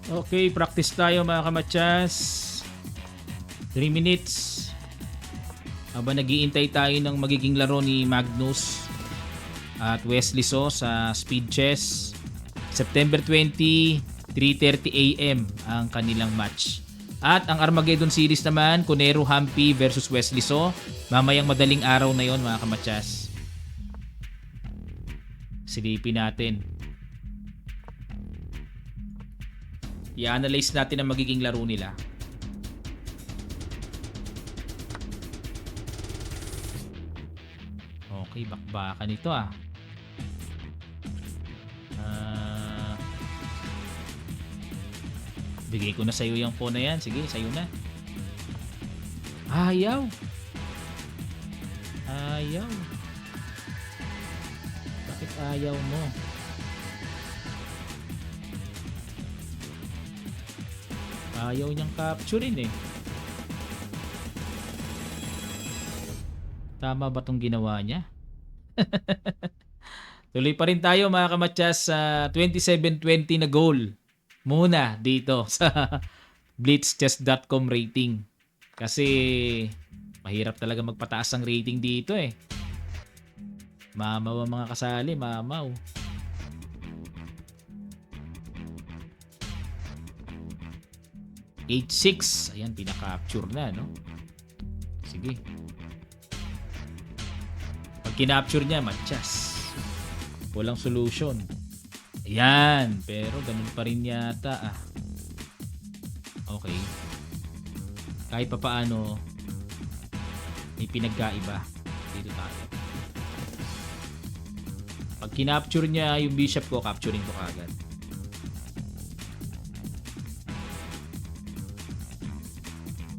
Okay, practice tayo mga kamatsas. 3 minutes. Habang nag-iintay tayo ng magiging laro ni Magnus at Wesley So sa Speed Chess. September 20, 3:30 AM ang kanilang match. At ang Armageddon Series naman, Conero Hampi versus Wesley So. Mamayang madaling araw na yon mga kamatsas. Silipin natin. I-analyze natin ang magiging laro nila. Okay, bakbakan ito ah. Bigay ko na sa'yo yung phone na yan. Sige, sa'yo na. Ayaw. Ayaw. Bakit ayaw mo? Ayaw niyang capturein eh. Tama ba tong ginawa niya? Tuloy pa rin tayo mga kamatsas sa 27-20 na goal muna dito sa blitzchess.com rating. Kasi mahirap talaga magpataas ang rating dito eh. Mamaw ang mga kasali, mamaw. H6, ayan, pinaka-capture na, no? Sige. Pag kinapture niya, matchas. Walang solution. Ayan, pero ganun pa rin yata, ah. Okay. Kahit pa paano, may pinagkaiba. Dito tayo. Pag kinapture niya yung bishop ko, capturing ko kagad.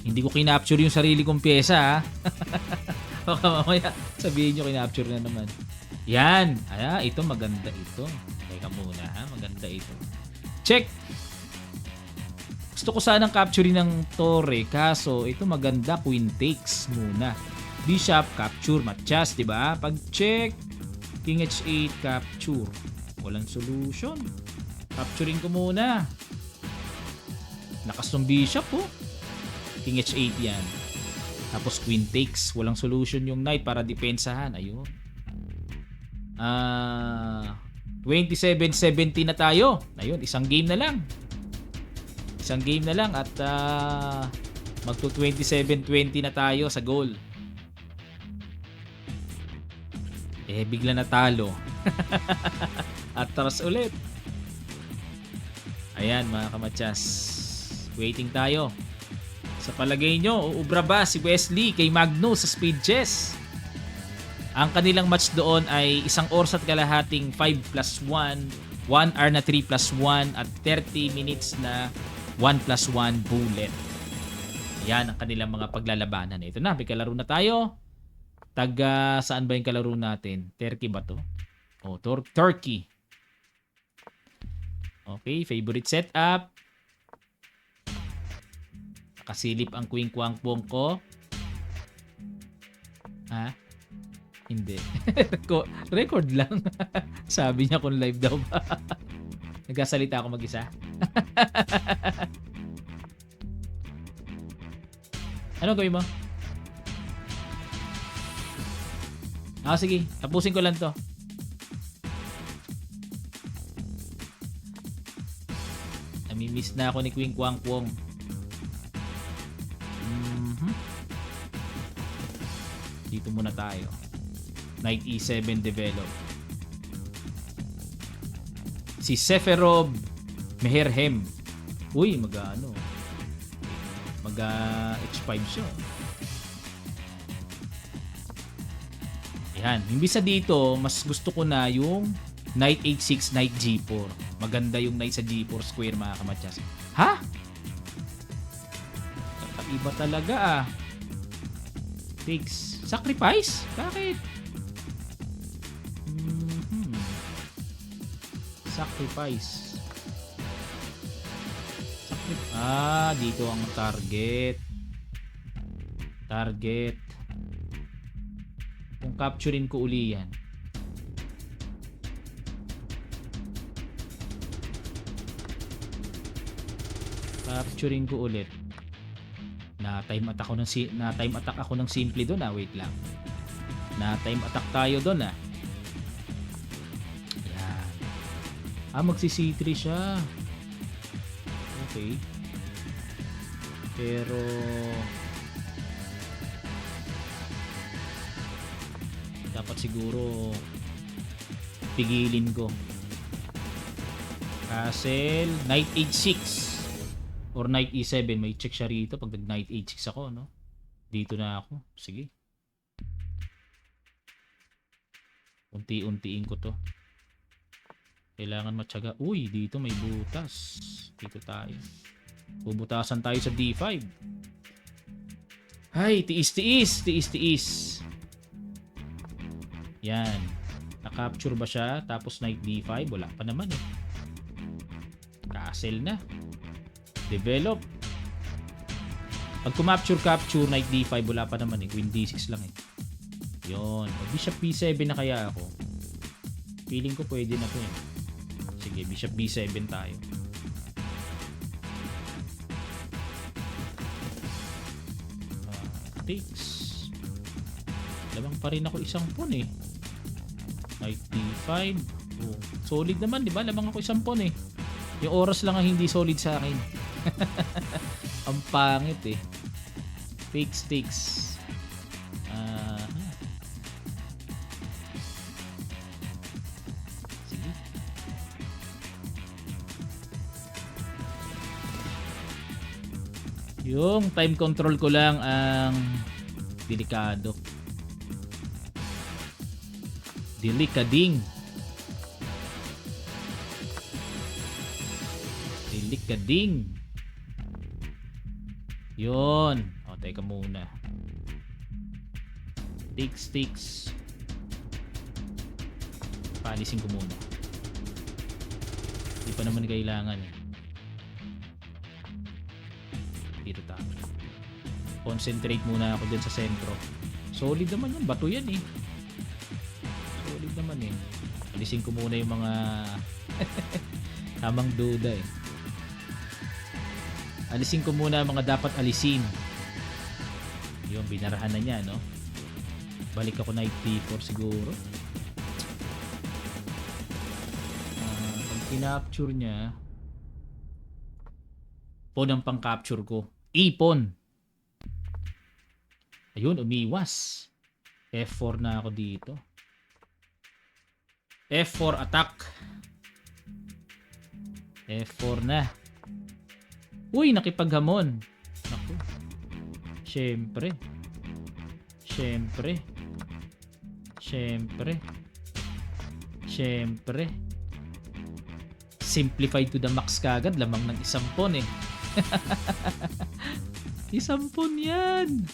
Hindi ko kinapture yung sarili kong pyesa, ha? Baka mamaya sabihin nyo kinapture na naman. Yan. Ito maganda ito. Teka muna, ha? Maganda ito. Check! Gusto ko sanang capturing ng torre, kaso ito maganda, queen takes muna. Bishop, capture, matchas, diba? Pag check, king h8, capture. Walang solution. Capturing ko muna. Lakas ng bishop, oh. King h8 yan. Tapos queen takes. Walang solution yung knight para depensahan. Ayun. 27-70 na tayo. Ayun, isang game na lang. Isang game na lang at magto 27-20 na tayo sa goal. Bigla natalo. Atras ulit. Ayan mga kamatsas. Waiting tayo. Sa palagay nyo, uubra ba si Wesley kay Magnus sa Speed Chess? Ang kanilang match doon ay 1 oras at kalahating 5+1, 1 hour na 3+1 at 30 minutes na 1+1 bullet. Yan ang kanilang mga paglalabanan. Ito na, may kalaro na tayo. Taga saan ba yung kalaro natin? Turkey ba to? Oh, Turkey. Okay, favorite setup. Nakasilip ang queen kwangpong ko. Ha? Hindi. Record lang. Sabi niya kung live daw ba. Nagsasalita ako mag-isa. Ano gawin mo? Sige. Tapusin ko lang to. Nami-miss na ako ni Queen Kwangpong. Dito muna tayo. Knight e7 develop. Si Seferov Meherhem. Uy, mag-ano. H5 siya. Yan. Imbis sa dito, mas gusto ko na yung Knight h6, Knight g4. Maganda yung Knight sa g4 square mga kamatsas. Ha? Iba talaga ah. Takes. Sacrifice? Bakit? Sacrifice. Dito ang target. Kung capturein ko uli yan. Capturing ko ulit. Na time attack ako ng simple doon ah. Wait lang. Na time attack tayo doon ah. Yan. Magsi C3 siya. Okay. Pero dapat siguro pigilin ko. Castle, Knight H6 or Knight E7, may check siya rito pag nag Knight H6 ako, no? Dito na ako. Sige. Unti-untiin ko to. Kailangan matyaga. Uy, dito may butas. Dito tayo. Bubutasan tayo sa D5. Ay, tiis-tiis. Tiis-tiis. Yan. Na-capture ba siya? Tapos Knight D5? Wala pa naman eh. Castle na. Develop. Pag kumapture-capture, Knight D5, wala pa naman eh. Queen D6 lang eh. Yun. Bishop B7 na kaya ako. Feeling ko pwede na to eh. Sige, Bishop B7 tayo. Takes. Lamang pa rin ako isang pawn eh. Knight D5. Oh, solid naman, di ba? Lamang ako isang pawn eh. Yung oras lang ang hindi solid sa akin. Ang pangit eh. Takes. Sige. Yung time control ko lang ang delikado. Delikading. Yun. O, teka muna. Takes. Paalisin ko muna. Hindi pa naman kailangan eh. Dito tayo. Concentrate muna ako dyan sa sentro. Solid naman yan. Bato yan eh. Solid naman eh. Alisin ko muna yung mga tamang duda eh. Alisin ko muna ang mga dapat alisin. Yung binarahan na niya, no? Balik ako Knight D4 siguro. Pag kinapture niya, pawn ang pang-capture ko. Ipon. Ayun, umiwas. F4 na ako dito. F4 attack. F4 na. Uy, nakipaghamon. Naku. Siyempre. Simplified to the max kagad. Lamang ng isang pawn eh. Isang pawn yan.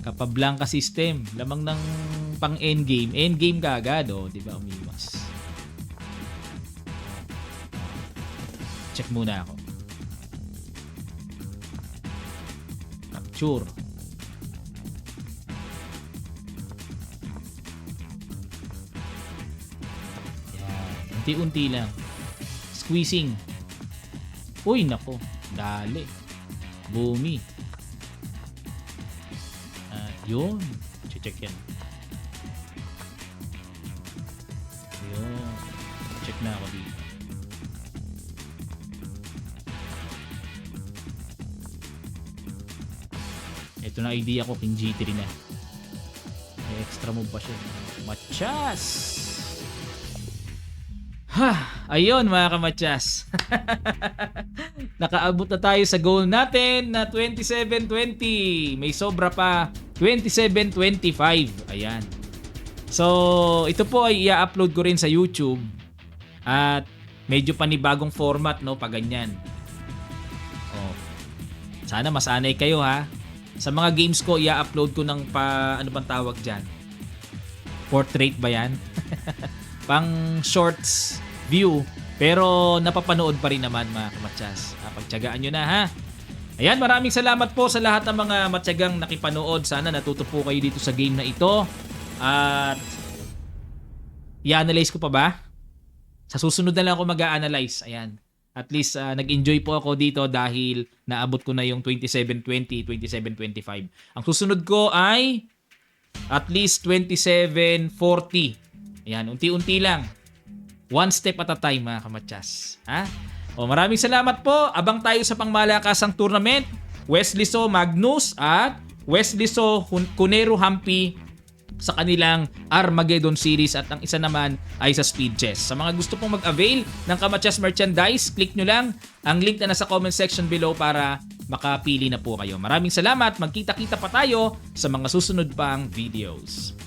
Kapablanka system. Lamang ng pang endgame. Endgame kagad. O, diba umiwas. Check muna ako. Capture. Yan. Unti-unti lang. Squeezing. Uy, nako. Dali. Bumi. Yun. Check yan. Yun. Check na ako dito. Ito na idea ko, King G3 na. May extra move pa siya. Machas! Ayun mga kamatyas. Nakaabot na tayo sa goal natin na 27-20. May sobra pa 27-25. Ayan. So, ito po ay i-upload ko rin sa YouTube. At medyo panibagong format, no? Pag ganyan. Oh. Sana masanay kayo ha. Sa mga games ko, i-upload ko ng ano bang tawag dyan? Portrait ba yan? Pang shorts view. Pero napapanood pa rin naman mga kamatyas. Pagtyagaan nyo na ha. Ayan, maraming salamat po sa lahat ng mga matyagang nakipanood. Sana natuto po kayo dito sa game na ito. At i-analyze ko pa ba? Sa susunod na lang ako mag-a-analyze. Ayan. At least nag-enjoy po ako dito dahil naabot ko na yung 2720, 2725. Ang susunod ko ay at least 2740. Ayan, unti-unti lang. One step at a time mga kamatsas. Ha? O maraming salamat po. Abang tayo sa pangmalakasang tournament. Wesley So Magnus at Wesley So Cunero Hampi sa kanilang Armageddon series at ang isa naman ay sa Speed Chess. Sa mga gusto pong mag-avail ng Kamatsas merchandise, click nyo lang ang link na nasa comment section below para makapili na po kayo. Maraming salamat. Magkita-kita pa tayo sa mga susunod pang videos.